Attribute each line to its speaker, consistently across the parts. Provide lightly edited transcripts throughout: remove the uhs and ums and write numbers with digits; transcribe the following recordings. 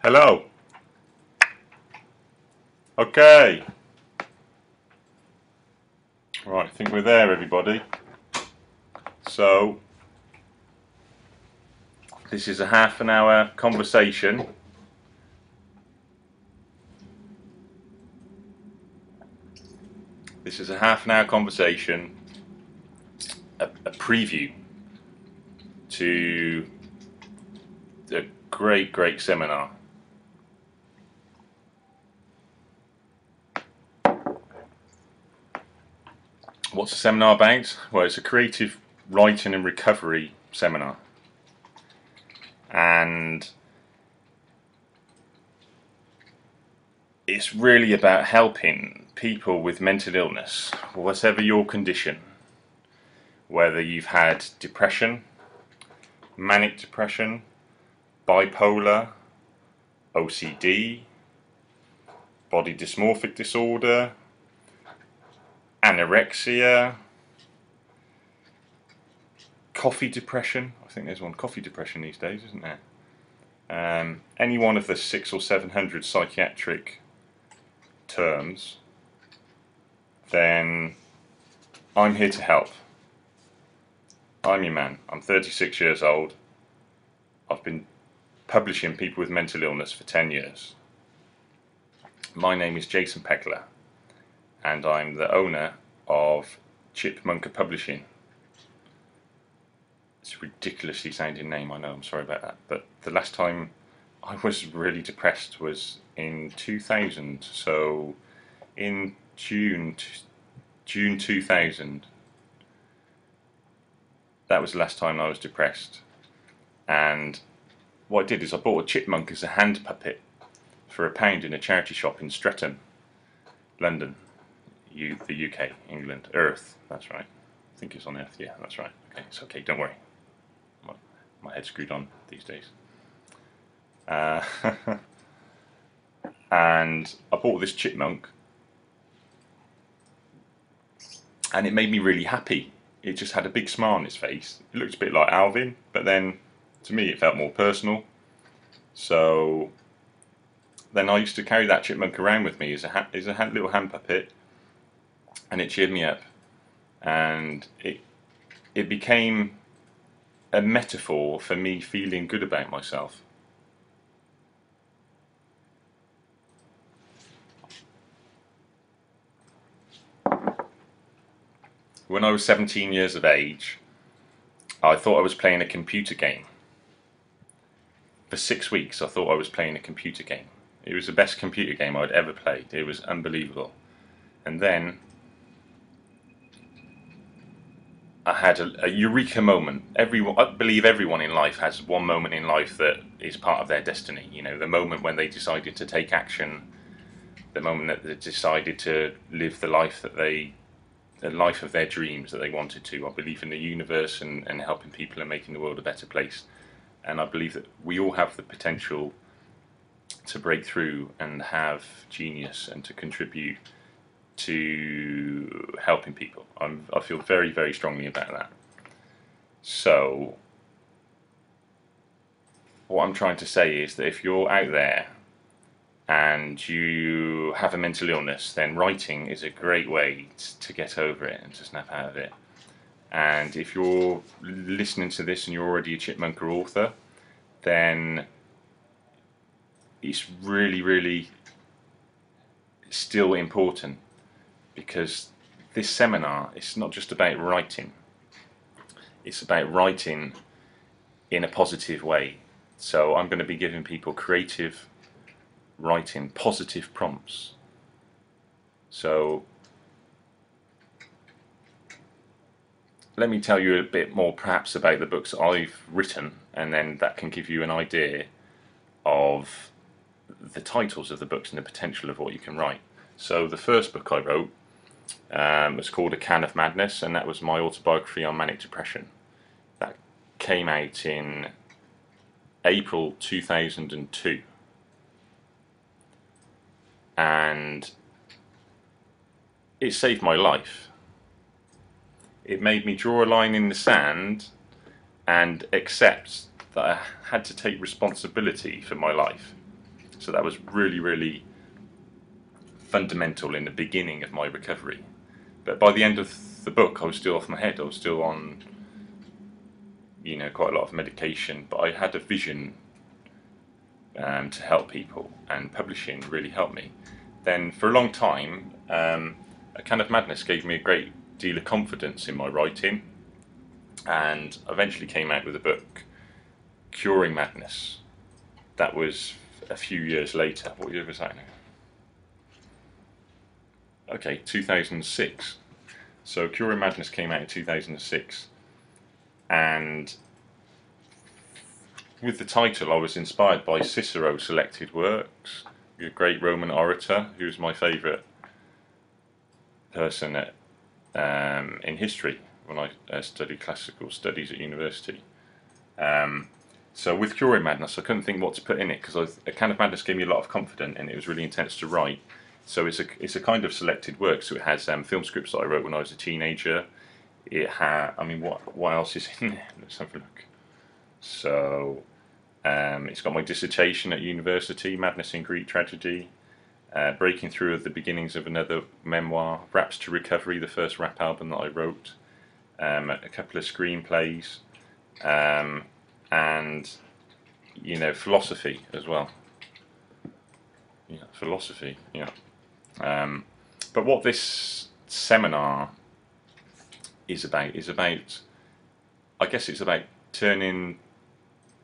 Speaker 1: Hello. Okay. Right, I think we're there, everybody. So, this is a half-an-hour conversation. This is a half-an-hour conversation, a preview to a great seminar. What's the seminar about? Well, it's a creative writing and recovery seminar. And it's really about helping people with mental illness, whatever your condition. Whether you've had depression, manic depression, bipolar, OCD, body dysmorphic disorder, anorexia, coffee depression. I think there's one coffee depression these days, isn't there? Any one of the 600 or 700 psychiatric terms, then I'm here to help. I'm your man. I'm 36 years old. I've been publishing people with mental illness for 10 years. My name is Jason Pegler, and I'm the owner of Chipmunkapublishing. It's a ridiculously sounding name, I know, I'm sorry about that. But the last time I was really depressed was in 2000, so in June 2000. That was the last time I was depressed. And what I did is I bought a chipmunk as a hand puppet for £1 in a charity shop in Streatham, London, the UK, England, Earth, that's right. I think it's on Earth, yeah, that's right. Okay, it's okay, don't worry. My head's screwed on these days. And I bought this chipmunk, and it made me really happy. It just had a big smile on its face. It looked a bit like Alvin, but then to me it felt more personal. So then I used to carry that chipmunk around with me as a little hand puppet, and it cheered me up. And it became a metaphor for me feeling good about myself. When I was 17 years of age, I thought I was playing a computer game. For 6 weeks I thought I was playing a computer game. It was the best computer game I'd ever played. It was unbelievable. And then I had a eureka moment. I believe everyone in life has one moment in life that is part of their destiny. You know, the moment when they decided to take action, the moment that they decided to live the life of their dreams that they wanted to. I believe in the universe and helping people and making the world a better place. And I believe that we all have the potential to break through and have genius and to contribute to helping people. I feel very strongly about that. So what I'm trying to say is that if you're out there and you have a mental illness, then writing is a great way to get over it and to snap out of it. And if you're listening to this and you're already a Chipmunka author, then it's really still important, because this seminar is not just about writing. It's about writing in a positive way. So I'm going to be giving people creative writing, positive prompts. So let me tell you a bit more perhaps about the books I've written, and then that can give you an idea of the titles of the books and the potential of what you can write. So the first book I wrote was called A Can of Madness, and that was my autobiography on manic depression. That came out in April 2002. And it saved my life. It made me draw a line in the sand and accept that I had to take responsibility for my life. So that was really, really fundamental in the beginning of my recovery. But by the end of the book, I was still off my head. I was still on, quite a lot of medication, but I had a vision to help people, and publishing really helped me. Then for a long time, A Kind of Madness gave me a great deal of confidence in my writing, and eventually came out with a book, Curing Madness. That was a few years later. What year was that now? Okay, 2006. So Curing Madness came out in 2006, and with the title I was inspired by Cicero's selected works, a great Roman orator who was my favourite person in history when I studied classical studies at university. So with Curing Madness, I couldn't think what to put in it, because A Kind of Madness gave me a lot of confidence, and it was really intense to write. So it's a kind of selected work. So it has film scripts that I wrote when I was a teenager. It had, what else is in there? Let's have a look. So it's got my dissertation at university, Madness in Greek Tragedy, Breaking Through of the Beginnings of Another Memoir, Raps to Recovery, the first rap album that I wrote, a couple of screenplays, and philosophy as well. Yeah, philosophy. Yeah. But what this seminar is about, I guess it's about finding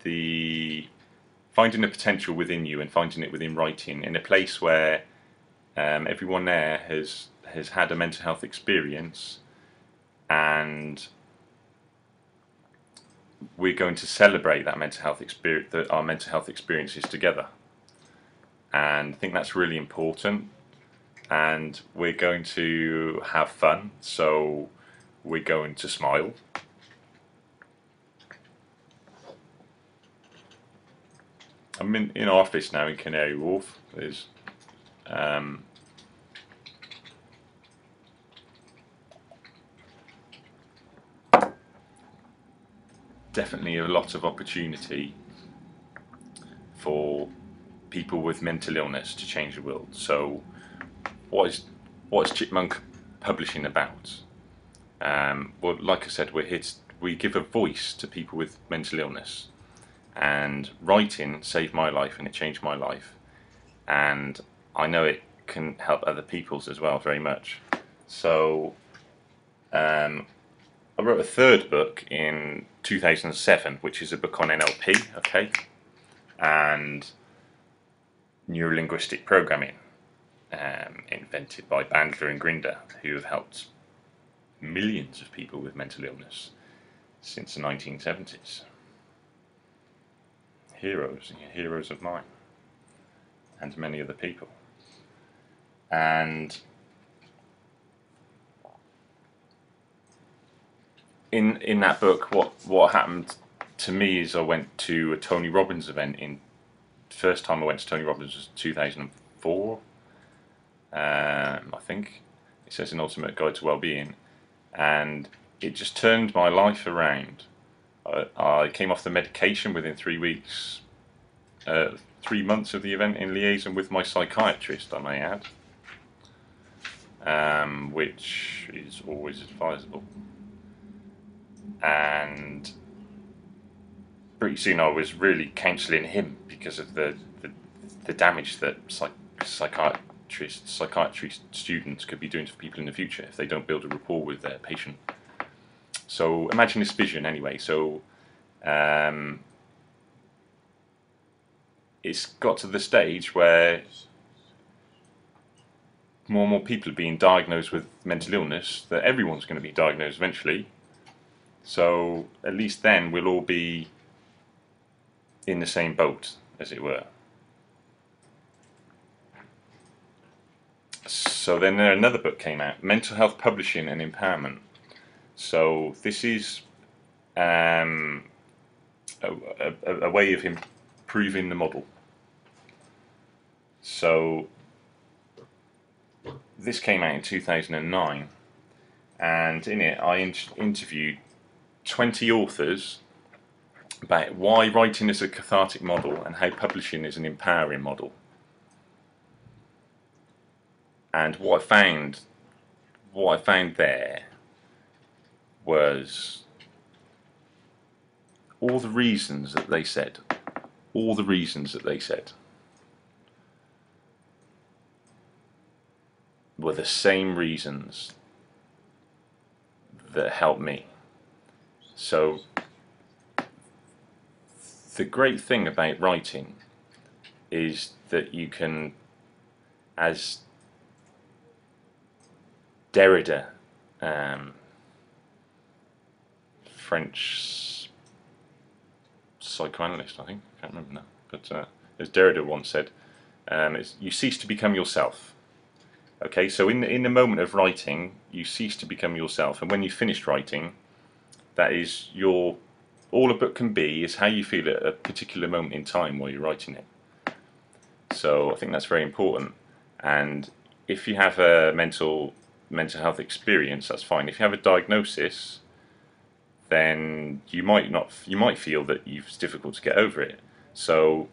Speaker 1: the potential within you and finding it within writing, in a place where everyone there has had a mental health experience, and we're going to celebrate that mental health experience, our mental health experiences together. And I think that's really important. And we're going to have fun, so we're going to smile. I'm in our office now in Canary Wharf. There's definitely a lot of opportunity for people with mental illness to change the world. So what is Chipmunkapublishing about? Well, like I said, we give a voice to people with mental illness, and writing saved my life, and it changed my life, and I know it can help other people's as well very much. So I wrote a third book in 2007, which is a book on NLP, okay, and Neuro-linguistic Programming, invented by Pegler and Grinder, who have helped millions of people with mental illness since the 1970s. Heroes of mine, and many other people. And in that book, what happened to me is I went to a Tony Robbins event. First time I went to Tony Robbins was 2004. I think it says An Ultimate Guide to Wellbeing, and it just turned my life around. I came off the medication within 3 weeks, 3 months of the event, in liaison with my psychiatrist, I may add, which is always advisable. And pretty soon I was really counselling him because of the damage that psychiatry students could be doing to people in the future if they don't build a rapport with their patient. So imagine this vision anyway. So it's got to the stage where more and more people are being diagnosed with mental illness, that everyone's going to be diagnosed eventually. So at least then we'll all be in the same boat, as it were. So then another book came out, Mental Health Publishing and Empowerment. So this is a way of improving the model. So this came out in 2009, and in it I interviewed 20 authors about why writing is a cathartic model and how publishing is an empowering model. And what I found there was all the reasons that they said, were the same reasons that helped me. So the great thing about writing is that you can, as Derrida, French psychoanalyst, I think, I can't remember now, but as Derrida once said, you cease to become yourself. Okay, so in the moment of writing, you cease to become yourself, and when you've finished writing, that is all a book can be is how you feel at a particular moment in time while you're writing it. So I think that's very important. And if you have a mental health experience, that's fine. If you have a diagnosis, then you might feel that it's difficult to get over it. So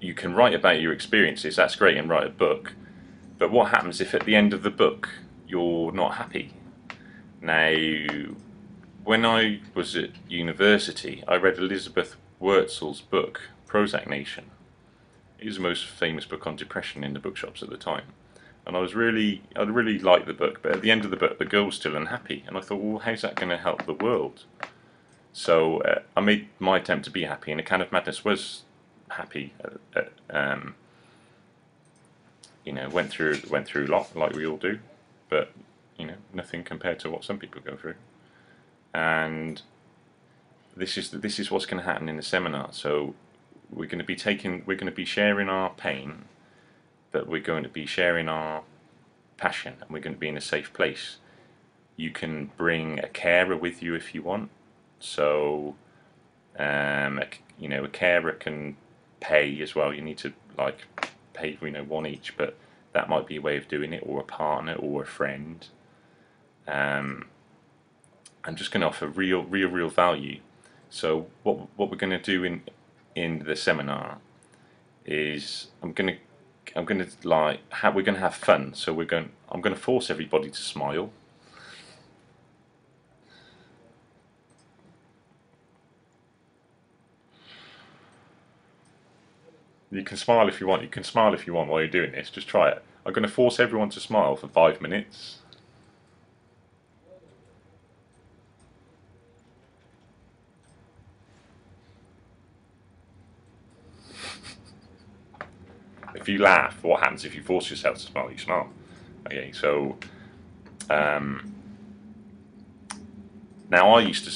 Speaker 1: you can write about your experiences, that's great, and write a book. But what happens if at the end of the book you're not happy? Now, when I was at university, I read Elizabeth Wurzel's book, Prozac Nation. It was the most famous book on depression in the bookshops at the time. And I really liked the book, but at the end of the book, the girl was still unhappy. And I thought, well, how's that going to help the world? So I made my attempt to be happy, and A Can of Madness was happy. Went through a lot, like we all do, but nothing compared to what some people go through. And this is what's going to happen in the seminar. So we're going to be sharing our pain, but we're going to be sharing our passion, and we're going to be in a safe place. You can bring a carer with you if you want. So a carer can pay as well. You need to pay one each, but that might be a way of doing it, or a partner, or a friend. I'm just going to offer real value. So what we're going to do in the seminar is we're going to have fun. So I'm going to force everybody to smile. You can smile if you want. You can smile if you want while you're doing this. Just try it. I'm going to force everyone to smile for 5 minutes. If you laugh, what happens if you force yourself to smile? You smile. Okay, so now I used to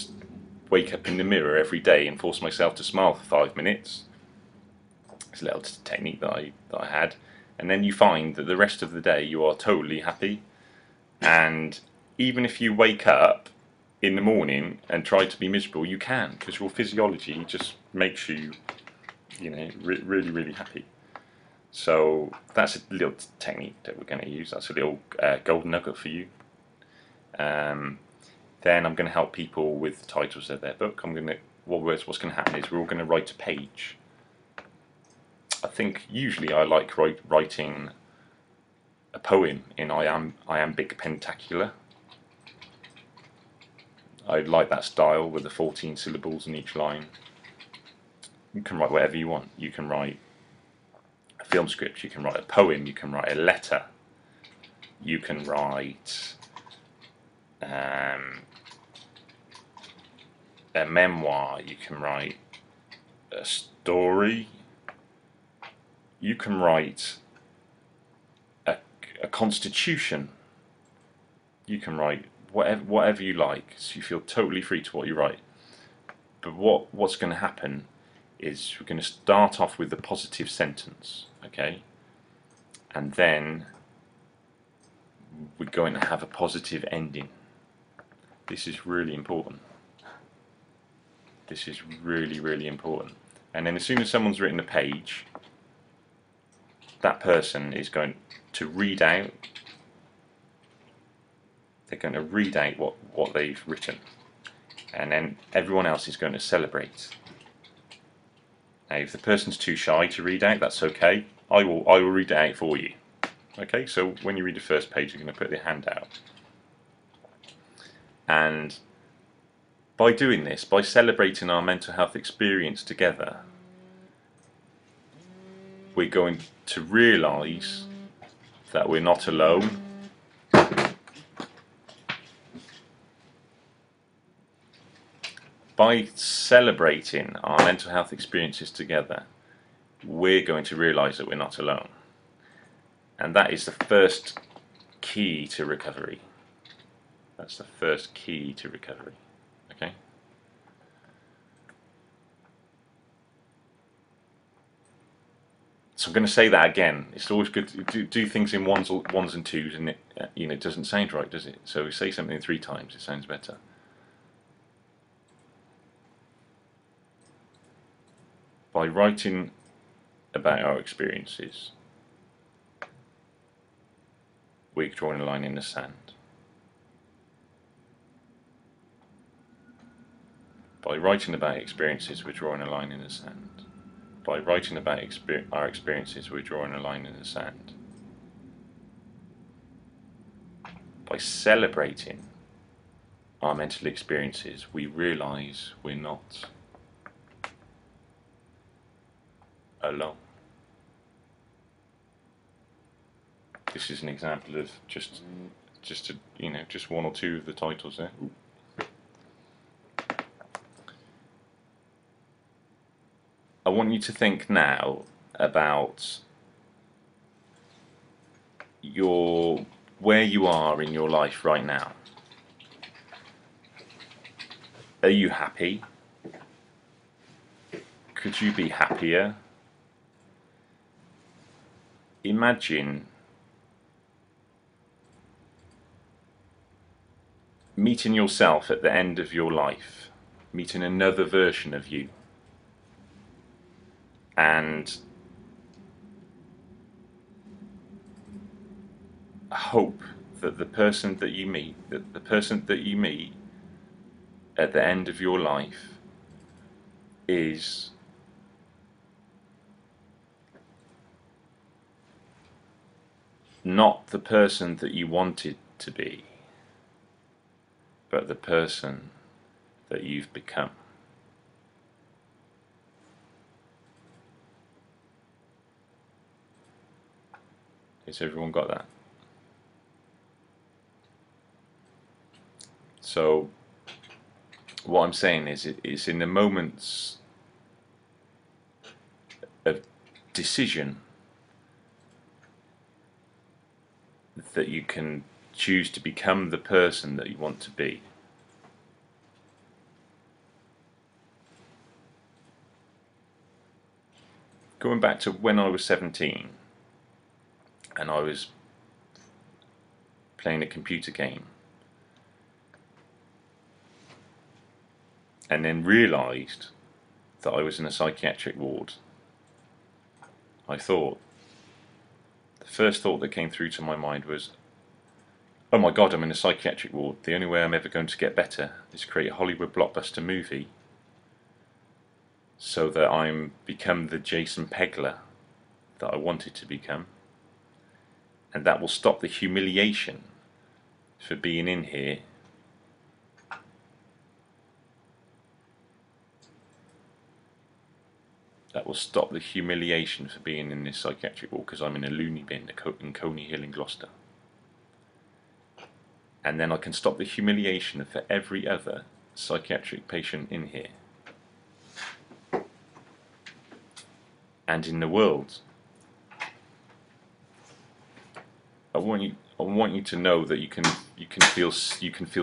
Speaker 1: wake up in the mirror every day and force myself to smile for 5 minutes. It's a little technique that I had, and then you find that the rest of the day you are totally happy. And even if you wake up in the morning and try to be miserable, you can, because your physiology just makes you, really happy. So that's a little technique that we're going to use. That's a little golden nugget for you. Then I'm going to help people with the titles of their book. What's going to happen is we're all going to write a page. I think usually I like writing a poem in iambic pentacular. I like that style with the 14 syllables in each line. You can write whatever you want. You can write a film script, you can write a poem, you can write a letter, you can write a memoir, you can write a story, you can write a constitution, you can write whatever you like, so you feel totally free to what you write. But what's going to happen is we're going to start off with a positive sentence, okay? And then we're going to have a positive ending. This is really important. This is really important. And then as soon as someone's written a page, that person is going to read out, they're going to read out what they've written. And then everyone else is going to celebrate. Now, if the person's too shy to read out, that's okay. I will read it out for you. Okay, so when you read the first page, you're going to put the hand out. And by doing this, by celebrating our mental health experience together, we're going to realise that we're not alone. By celebrating our mental health experiences together, we're going to realise that we're not alone. And that is the first key to recovery. That's the first key to recovery. Okay? So I'm going to say that again. It's always good to do things in ones and twos, and it doesn't sound right, does it? So say something 3 times, it sounds better. By writing about our experiences, we're drawing a line in the sand. By writing about experiences, we're drawing a line in the sand. By writing about our experiences, we're drawing a line in the sand. By celebrating our mental experiences, we realise we're not alone. This is an example of just one or two of the titles there. Ooh. I want you to think now about where you are in your life right now. Are you happy? Could you be happier? Imagine meeting yourself at the end of your life, meeting another version of you, and hope that the person that you meet at the end of your life is not the person that you wanted to be, but the person that you've become. Has everyone got that? So what I'm saying is, it's in the moments of decision that you can choose to become the person that you want to be. Going back to when I was 17 and I was playing a computer game, and then realised that I was in a psychiatric ward, the first thought that came through to my mind was, oh my God, I'm in a psychiatric ward. The only way I'm ever going to get better is create a Hollywood blockbuster movie so that I'm become the Jason Pegler that I wanted to become. And that will stop the humiliation for being in here. That will stop the humiliation for being in this psychiatric ward because I'm in a loony bin in Coney Hill in Gloucester. And then I can stop the humiliation for every other psychiatric patient in here. And in the world. I want you to know that you can feel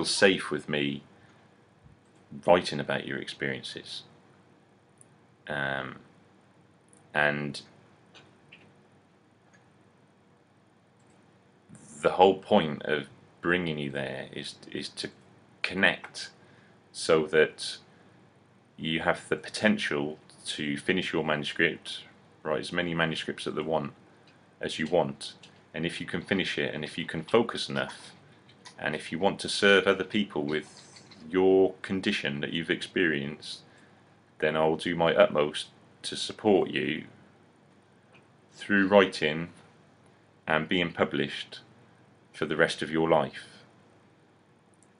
Speaker 1: safe with me writing about your experiences. And the whole point of bringing you there is to connect, so that you have the potential to finish your manuscript, write as many manuscripts as you want, and if you can finish it, and if you can focus enough, and if you want to serve other people with your condition that you've experienced, then I'll do my utmost to support you through writing and being published for the rest of your life.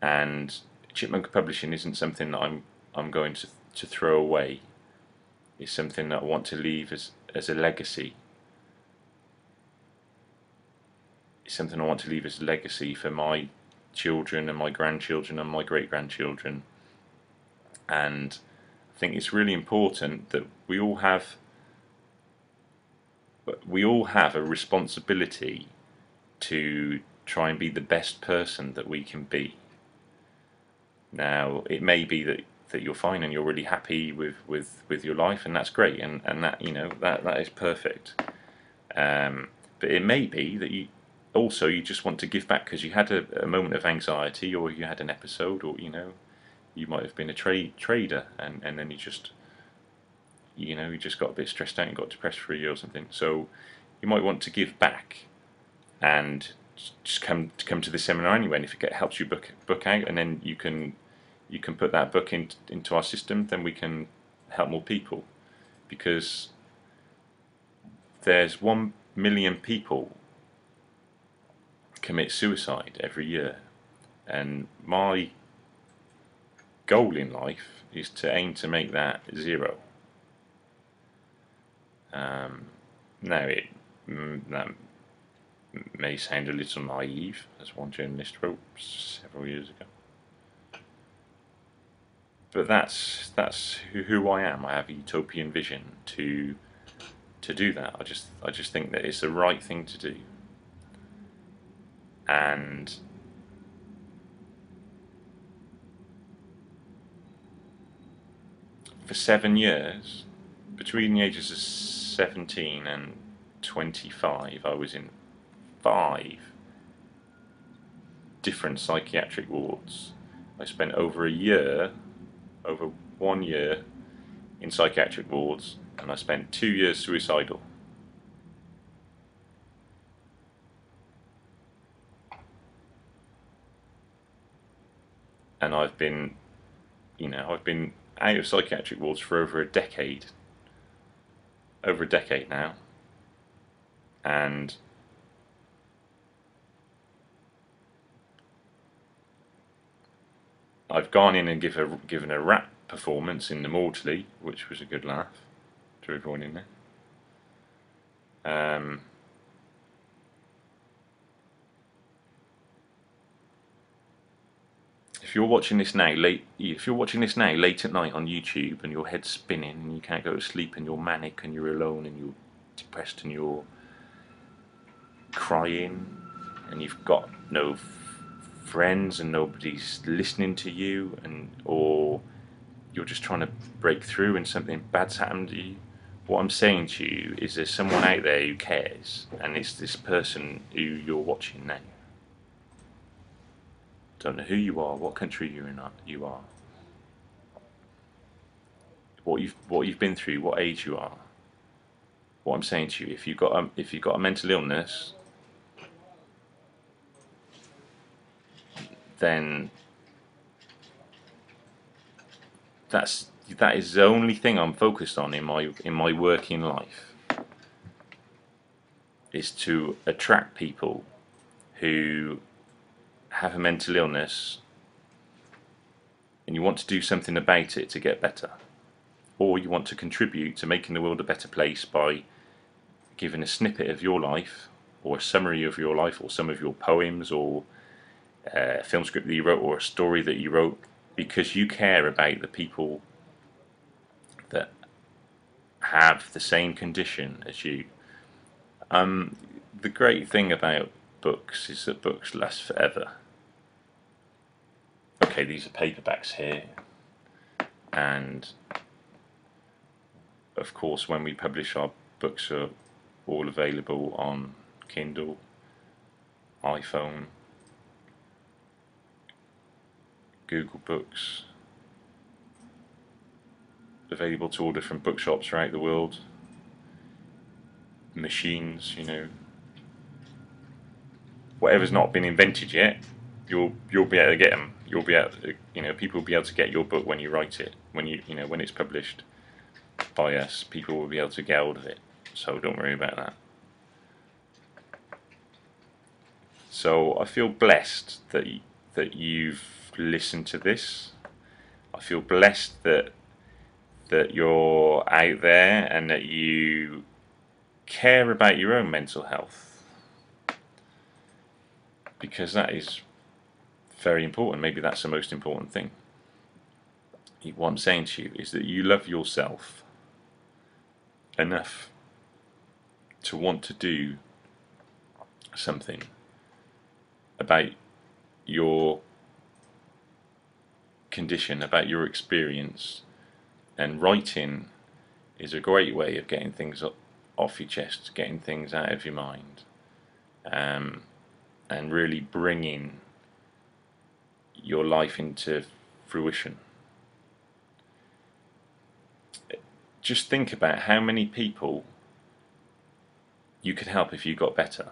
Speaker 1: And Chipmunka Publishing isn't something that I'm going to throw away. It's something that I want to leave as a legacy. It's something I want to leave as a legacy for my children and my grandchildren and my great-grandchildren. And I think it's really important that we all have a responsibility to try and be the best person that we can be. Now, it may be that you're fine and you're really happy with your life, and that's great, and that, you know, that is perfect. But it may be that you just want to give back because you had a moment of anxiety, or you had an episode, or you might have been a trader, and then you just got a bit stressed out and got depressed for a year or something. So you might want to give back and just come to the seminar anyway. And if it helps you book out, and then you can put that book into our system, then we can help more people, because there's 1 million people commit suicide every year, and my goal in life is to aim to make that 0. Now, that may sound a little naive, as one journalist wrote several years ago, but that's who I am. I have a utopian vision to do that. I just think that it's the right thing to do. And for 7 years, between the ages of 17 and 25, I was in 5 different psychiatric wards. I spent over 1 year in psychiatric wards, and I spent 2 years suicidal. And I've been out of psychiatric wards for over a decade now, and I've gone in and given a rap performance in the Maudsley, which was a good laugh to everyone in there. If you're watching this now late at night on YouTube, and your head's spinning and you can't go to sleep, and you're manic and you're alone and you're depressed and you're crying and you've got no friends and nobody's listening to you, or you're just trying to break through and something bad's happened to you, what I'm saying to you is there's someone out there who cares, and it's this person who you're watching now. Don't know who you are, what country you are, what you've been through, what age you are. What I'm saying to you, if you've got a mental illness, then that is the only thing I'm focused on in my working life, is to attract people who have a mental illness and you want to do something about it to get better, or you want to contribute to making the world a better place by giving a snippet of your life, or a summary of your life, or some of your poems, or a film script that you wrote, or a story that you wrote, because you care about the people that have the same condition as you. The great thing about books is that books last forever. Okay, these are paperbacks here, and of course when we publish, our books are all available on Kindle, iPhone, Google Books, available to all different bookshops throughout the world, machines, whatever's not been invented yet, you'll be able to get them. You'll be able to, people will be able to get your book when you write it, when when it's published by us. People will be able to get hold of it, so don't worry about that. So I feel blessed that you've listened to this. I feel blessed that you're out there and that you care about your own mental health, because that is very important. Maybe that's the most important thing. What I'm saying to you is that you love yourself enough to want to do something about your condition, about your experience, and writing is a great way of getting things off your chest, getting things out of your mind, and really bringing your life into fruition. Just think about how many people you could help if you got better.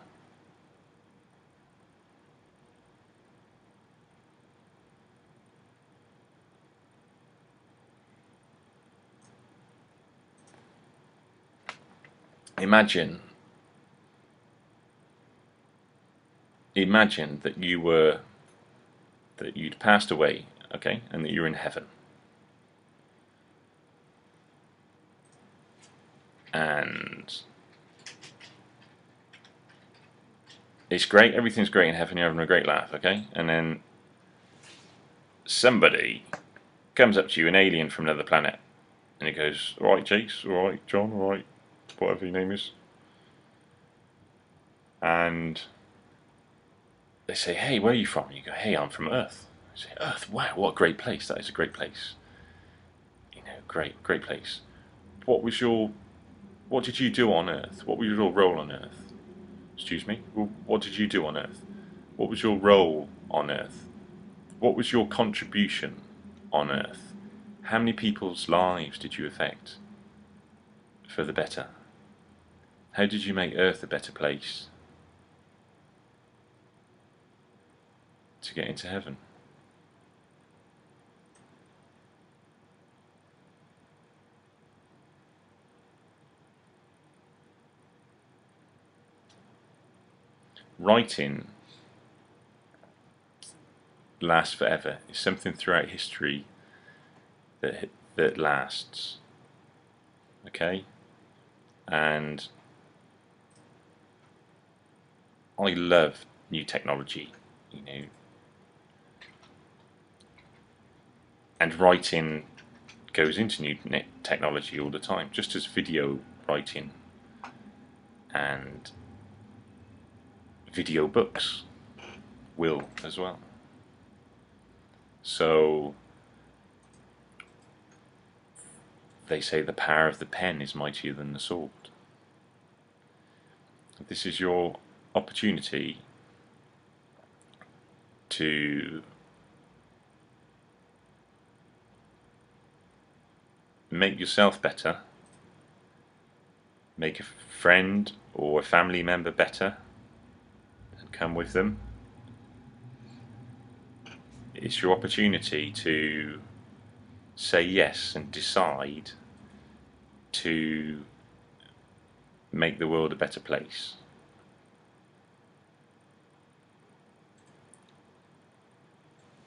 Speaker 1: Imagine that you'd passed away, okay, and that you're in heaven. And it's great, everything's great in heaven, you're having a great laugh, okay? And then somebody comes up to you, an alien from another planet, and he goes, "Alright, Jace, alright, John, alright, whatever your name is." And they say, "Hey, where are you from?" And you go, "Hey, I'm from Earth." I say, "Earth, wow, what a great place. That is a great place. You know, great place. What did you do on Earth? What was your role on Earth?" Excuse me? What did you do on Earth? What was your role on Earth? What was your contribution on Earth? How many people's lives did you affect for the better? How did you make Earth a better place to get into heaven? Writing lasts forever. It's something throughout history that lasts. Okay? And I love new technology, you know. And writing goes into new technology all the time, just as video writing and video books will as well. So they say the power of the pen is mightier than the sword. This is your opportunity to make yourself better, make a friend or a family member better, and come with them. It's your opportunity to say yes and decide to make the world a better place.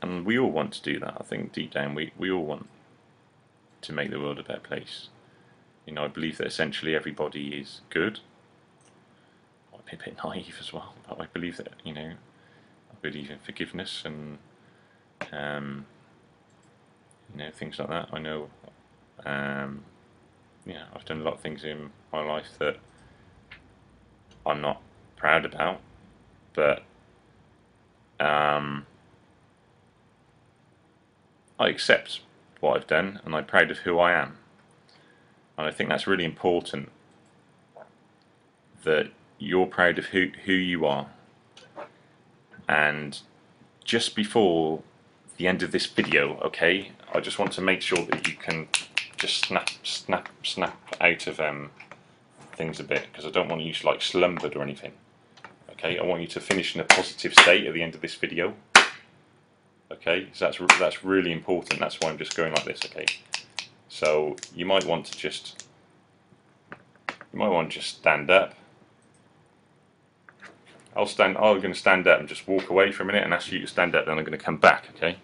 Speaker 1: And we all want to do that. I think deep down we all want to make the world a better place. You know, I believe that essentially everybody is good. I might be a bit naive as well, but I believe that, you know, I believe in forgiveness and you know, things like that. I know, yeah, I've done a lot of things in my life that I'm not proud about, but I accept what I've done and I'm proud of who I am. And I think that's really important, that you're proud of who you are. And just before the end of this video, okay, I just want to make sure that you can just snap out of things a bit, because I don't want you to like slumbered or anything. Okay, I want you to finish in a positive state at the end of this video. Okay, so that's really important. That's why I'm just going like this. Okay, so you might want to just stand up, I'm going to stand up and just walk away for a minute and ask you to stand up. Then I'm going to come back. Okay.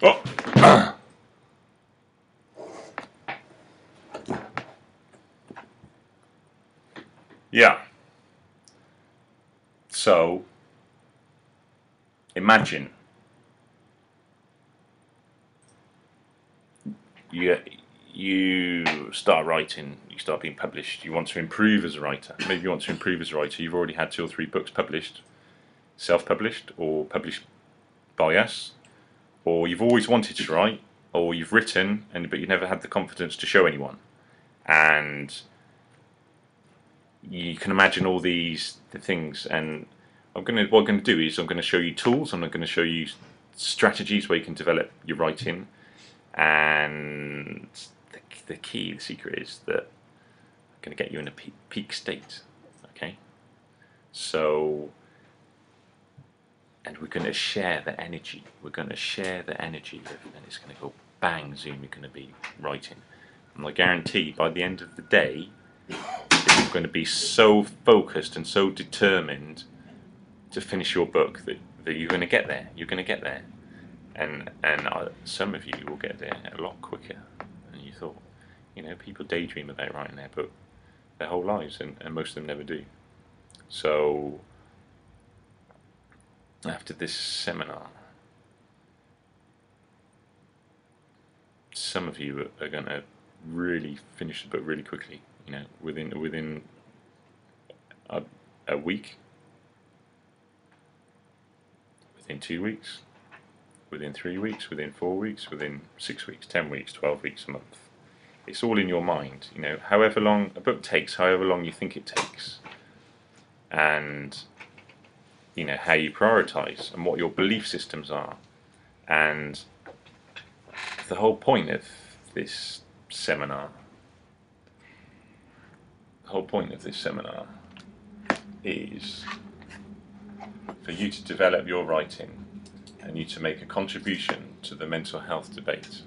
Speaker 1: Oh. Yeah. So imagine you start writing, you start being published, you want to improve as a writer. Maybe you want to improve as a writer. You've already had 2 or 3 books published, self-published or published by us, or you've always wanted to write, or you've written but you never had the confidence to show anyone. And you can imagine all the things. And what I'm going to do is I'm going to show you tools. I'm going to show you strategies where you can develop your writing. And the secret is that I'm going to get you in a peak state. Okay, so, and we're going to share the energy. We're going to share the energy, and it's going to go bang, zoom. You're going to be writing, and I guarantee by the end of the day, you're going to be so focused and so determined to finish your book that you're going to get there. You're going to get there, and some of you will get there a lot quicker than you thought. You know, people daydream about writing their book their whole lives, and most of them never do. So after this seminar, some of you are going to really finish the book really quickly. You know, within a week, within 2 weeks, within 3 weeks, within 4 weeks, within 6 weeks, 10 weeks, 12 weeks, a month. It's all in your mind. You know, however long a book takes, however long you think it takes, and you know how you prioritize and what your belief systems are. And the whole point of this seminar, is for you to develop your writing and you to make a contribution to the mental health debate.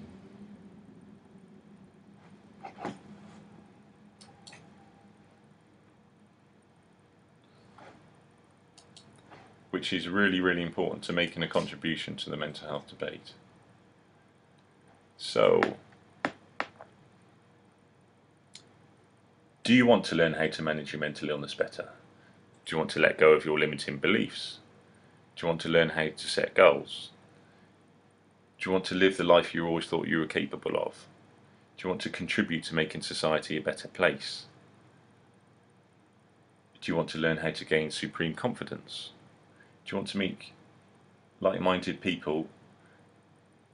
Speaker 1: Which is really, really important, to making a contribution to the mental health debate. So, do you want to learn how to manage your mental illness better? Do you want to let go of your limiting beliefs? Do you want to learn how to set goals? Do you want to live the life you always thought you were capable of? Do you want to contribute to making society a better place? Do you want to learn how to gain supreme confidence? Do you want to meet like-minded people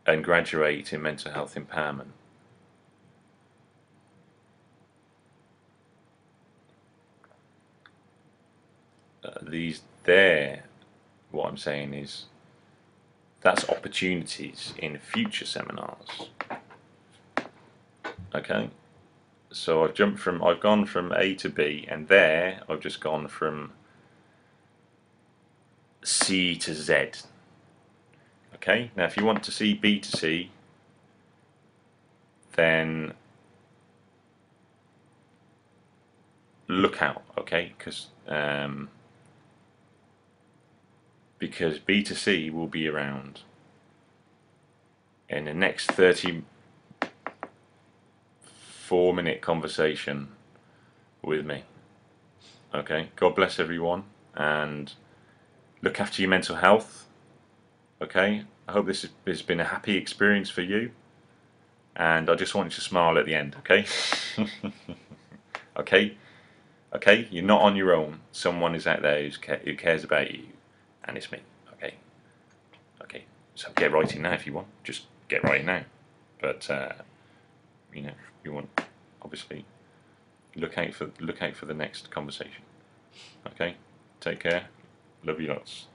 Speaker 1: and graduate in mental health empowerment? What I'm saying is, that's opportunities in future seminars. Okay, so I've gone from A to B, and there I've just gone from C to Z. Okay, now if you want to see B to C, then look out, okay, because B to C will be around in the next 34-minute conversation with me. Okay, God bless everyone, and look after your mental health. Okay, I hope this has been a happy experience for you, and I just want you to smile at the end. Okay. Okay, you're not on your own. Someone is out there who cares about you, and it's me. Okay, so get writing now if you want. Just get writing now, but you know, you want, obviously, look out for the next conversation. Okay, take care. Love you lots.